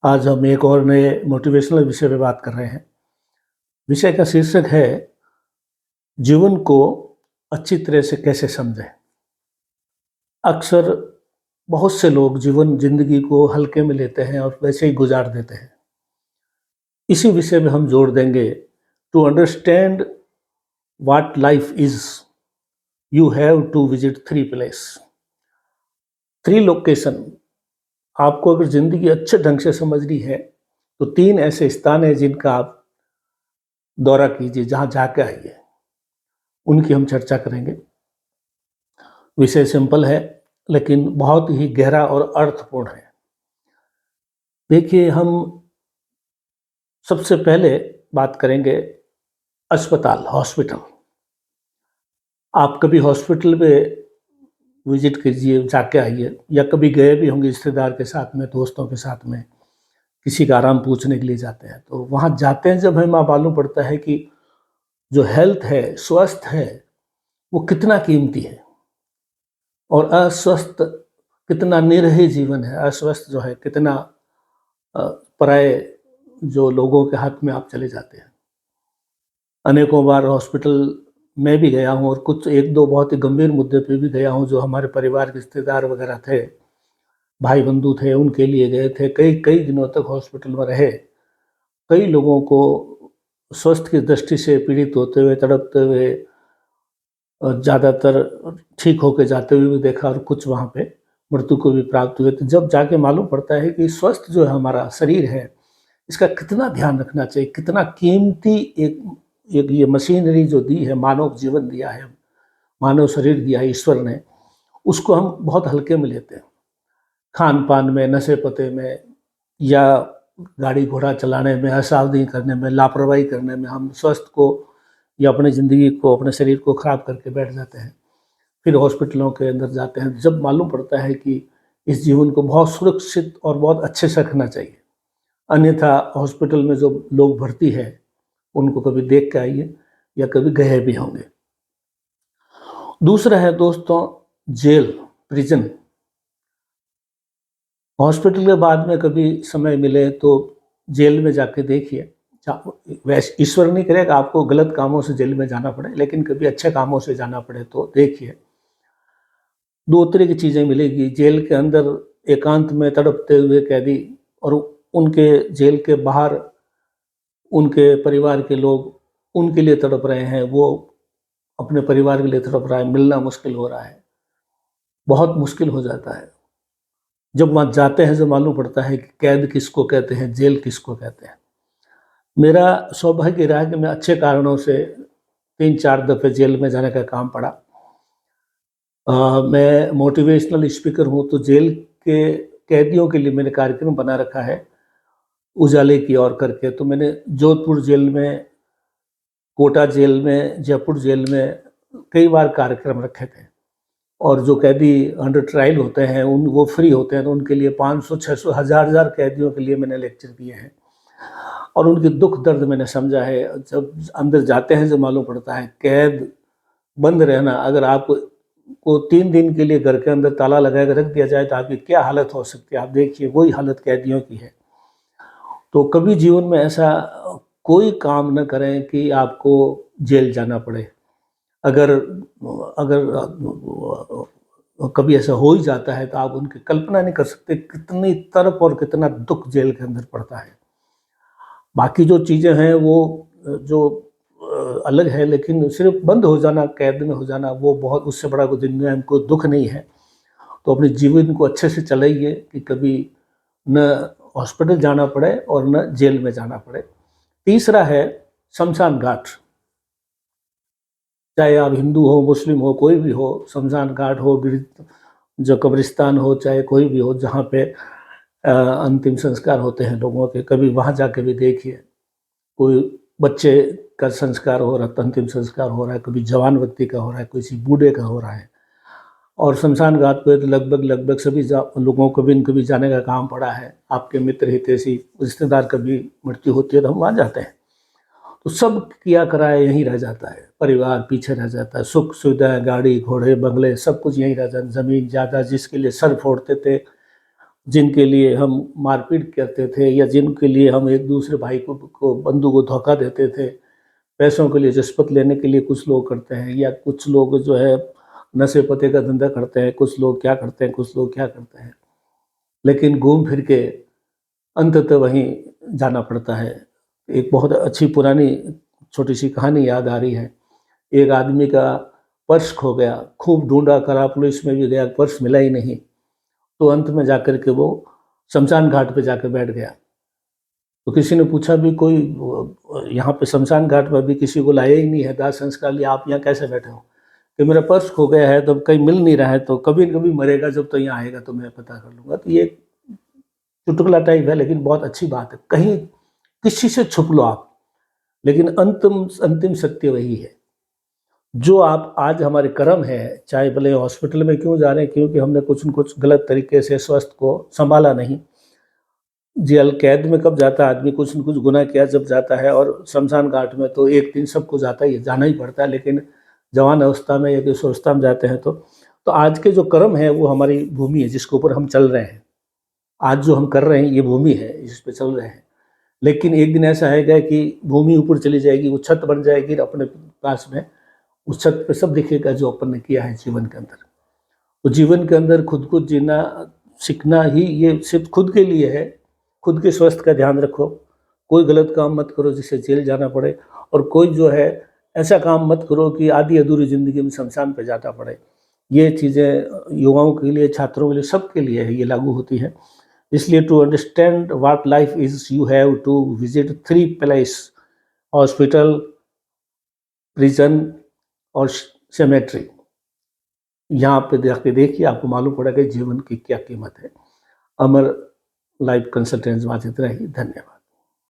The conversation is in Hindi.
आज हम एक और नए मोटिवेशनल विषय पे बात कर रहे हैं। विषय का शीर्षक है जीवन को अच्छी तरह से कैसे समझें। अक्सर बहुत से लोग ज़िंदगी को हल्के में लेते हैं और वैसे ही गुजार देते हैं। इसी विषय में हम जोड़ देंगे to understand what life is you have to visit 3 place. 3 location. आपको अगर ज़िंदगी अच्छे ढंग से समझनी है तो 3 ऐसे स्थान हैं जिनका आप दौरा कीजिए, जहाँ जाके आइए। उनकी हम चर्चा करेंगे। विषय सिंपल है लेकिन बहुत ही गहरा और अर्थपूर्ण है। देखिए, हम सबसे पहले बात करेंगे अस्पताल, हॉस्पिटल। आप कभी हॉस्पिटल में विजिट कीजिए, जाके आइए, या कभी गए भी होंगे रिश्तेदार के साथ में, दोस्तों के साथ में, किसी का आराम पूछने के लिए जाते हैं। तो वहाँ जाते हैं जब हमें मालूम पड़ता है कि जो हेल्थ है, स्वस्थ है, वो कितना कीमती है और अस्वस्थ कितना निरही जीवन है। अस्वस्थ जो है कितना पराये जो लोगों के हाथ में आप चले जाते हैं। अनेकों बार हॉस्पिटल में भी गया हूँ और कुछ एक दो बहुत ही गंभीर मुद्दे पे भी गया हूँ, जो हमारे परिवार के रिश्तेदार वगैरह थे, भाई बंधु थे, उनके लिए गए थे। कई कई दिनों तक हॉस्पिटल में रहे। कई लोगों को स्वास्थ्य की दृष्टि से पीड़ित होते हुए, तड़पते हुए, ज़्यादातर ठीक होके जाते हुए भी देखा और कुछ वहाँ पे मृत्यु को भी प्राप्त हुए। तो जब जाके मालूम पड़ता है कि स्वस्थ जो है हमारा शरीर है, इसका कितना ध्यान रखना चाहिए, कितना कीमती एक एक ये मशीनरी जो दी है, मानव जीवन दिया है, मानव शरीर दिया है ईश्वर ने, उसको हम बहुत हल्के में लेते हैं। खान-पान में, नशे-पते में, या गाड़ी घोड़ा चलाने में, असावधानी करने में, लापरवाही करने में हम स्वस्थ को या अपनी ज़िंदगी को, अपने शरीर को ख़राब करके बैठ जाते हैं। फिर हॉस्पिटलों के अंदर जाते हैं जब मालूम पड़ता है कि इस जीवन को बहुत सुरक्षित और बहुत अच्छे से रखना चाहिए। अन्यथा हॉस्पिटल में जो लोग भर्ती है, उनको कभी देख के आइए या कभी गए भी होंगे। दूसरा है दोस्तों, जेल, प्रिजन। हॉस्पिटल के बाद में कभी समय मिले तो जेल में जाके देखिए। वैसे ईश्वर नहीं करेगा आपको गलत कामों से जेल में जाना पड़े, लेकिन कभी अच्छे कामों से जाना पड़े तो देखिए। 2 तरह की चीज़ें मिलेगी। जेल के अंदर एकांत में तड़पते हुए कैदी, और उनके जेल के बाहर उनके परिवार के लोग उनके लिए तड़प रहे हैं, वो अपने परिवार के लिए तड़प रहा है, मिलना मुश्किल हो रहा है, बहुत मुश्किल हो जाता है। जब वहाँ जाते हैं तो मालूम पड़ता है कि कैद किसको कहते हैं, जेल किसको कहते हैं। मेरा सौभाग्य रहा कि मैं अच्छे कारणों से 3-4 दफ़े जेल में जाने का काम पड़ा। मैं मोटिवेशनल स्पीकर हूँ, तो जेल के कैदियों के लिए मैंने कार्यक्रम बना रखा है, उजाले की ओर करके। तो मैंने जोधपुर जेल में, कोटा जेल में, जयपुर जेल में कई बार कार्यक्रम रखे थे। और जो कैदी अंडर ट्रायल होते हैं, वो फ्री होते हैं, तो उनके लिए 500, 600, हज़ार कैदियों के लिए मैंने लेक्चर दिए हैं और उनके दुख दर्द मैंने समझा है। जब अंदर जाते हैं तो मालूम पड़ता है कैद बंद रहना, अगर आपको 3 दिन के लिए घर के अंदर ताला लगा के रख दिया जाए तो आपकी क्या हालत हो सकती है, आप देखिए। वही हालत कैदियों की है। तो कभी जीवन में ऐसा कोई काम न करें कि आपको जेल जाना पड़े। अगर अगर कभी ऐसा हो ही जाता है तो आप उनकी कल्पना नहीं कर सकते कितनी तड़प और कितना दुख जेल के अंदर पड़ता है। बाकी जो चीज़ें हैं वो जो अलग है, लेकिन सिर्फ बंद हो जाना, कैद में हो जाना, वो बहुत, उससे बड़ा कोई दुनिया में कोई दुख नहीं है। तो अपने जीवन को अच्छे से चलाइए कि कभी न हॉस्पिटल जाना पड़े और न जेल में जाना पड़े। तीसरा है शमशान घाट। चाहे आप हिंदू हो, मुस्लिम हो, कोई भी हो, शमशान घाट हो, जो कब्रिस्तान हो, चाहे कोई भी हो, जहाँ पे अंतिम संस्कार होते हैं लोगों के, कभी वहाँ जाके भी देखिए। कोई बच्चे का संस्कार हो रहा है, अंतिम संस्कार हो रहा है, कभी जवान व्यक्ति का हो रहा है, किसी बूढ़े का हो रहा है। और शमशान घाट पे तो लगभग सभी लोगों को भी कभी जाने का काम पड़ा है। आपके मित्र, हितैषी, रिश्तेदार कभी मृत्यु होती है तो हम वहाँ जाते हैं। तो सब किया कराया यहीं रह जाता है, परिवार पीछे रह जाता है, सुख सुविधाएं, गाड़ी घोड़े बंगले सब कुछ यहीं रह जाता है। ज़मीन जायदाद जिसके लिए सर फोड़ते थे, जिनके लिए हम मारपीट करते थे या जिनके लिए हम एक दूसरे भाई को बंधु को धोखा देते थे, पैसों के लिए रिश्वत लेने के लिए कुछ लोग करते हैं, या कुछ लोग जो है नशे पते का धंधा करते हैं, कुछ लोग क्या करते हैं, कुछ लोग क्या करते हैं, लेकिन घूम फिर के अंततः वहीं जाना पड़ता है। एक बहुत अच्छी पुरानी छोटी सी कहानी याद आ रही है। एक आदमी का पर्स खो गया, खूब ढूंढा करा, पुलिस में भी गया, पर्स मिला ही नहीं। तो अंत में जाकर के वो शमशान घाट पे जाकर बैठ गया। तो किसी ने पूछा भी, कोई यहाँ पे शमशान घाट पर भी किसी को लाया ही नहीं है दाह संस्कार लिए, आप यहाँ कैसे बैठे हो? कि मेरा पर्स खो गया है, तो कहीं मिल नहीं रहा है, तो कभी न कभी मरेगा जब, तो यहाँ आएगा तो मैं पता कर लूँगा। तो ये चुटकुला टाइप है, लेकिन बहुत अच्छी बात है। कहीं किसी से छुप लो आप, लेकिन अंतिम सत्य वही है। जो आप आज हमारे कर्म है, चाहे भले हॉस्पिटल में क्यों जा रहे हैं, क्योंकि हमने कुछ न कुछ गलत तरीके से स्वास्थ्य को संभाला नहीं। जेल कैद में कब जाता है आदमी? कुछ न कुछ गुनाह किया जब जाता है। और शमशान घाट में तो एक दिन सबको जाता ही है, जाना ही पड़ता है, लेकिन जवान अवस्था में या किशोरावस्था में जाते हैं तो आज के जो कर्म है वो हमारी भूमि है जिसके ऊपर हम चल रहे हैं। आज जो हम कर रहे हैं ये भूमि है जिस पे चल रहे हैं। लेकिन एक दिन ऐसा आएगा कि भूमि ऊपर चली जाएगी, वो छत बन जाएगी अपने पास में, उस छत पे सब दिखेगा जो अपन ने किया है जीवन के अंदर। तो जीवन के अंदर खुद को जीना सीखना ही ये सिर्फ खुद के लिए है। खुद के स्वास्थ्य का ध्यान रखो, कोई गलत काम मत करो जिससे जेल जाना पड़े, और कोई जो है ऐसा काम मत करो कि आधी अधूरी ज़िंदगी में शमशान पे जाना पड़े। ये चीज़ें युवाओं के लिए, छात्रों के लिए, सबके लिए है, ये लागू होती है। इसलिए to understand what life is you have to visit 3 place: hospital, prison और सेमेट्री। यहाँ पे जाके देखिए, आपको मालूम पड़ेगा जीवन की क्या कीमत है। अमर लाइफ कंसल्टेंट्स बात इतना ही। धन्यवाद।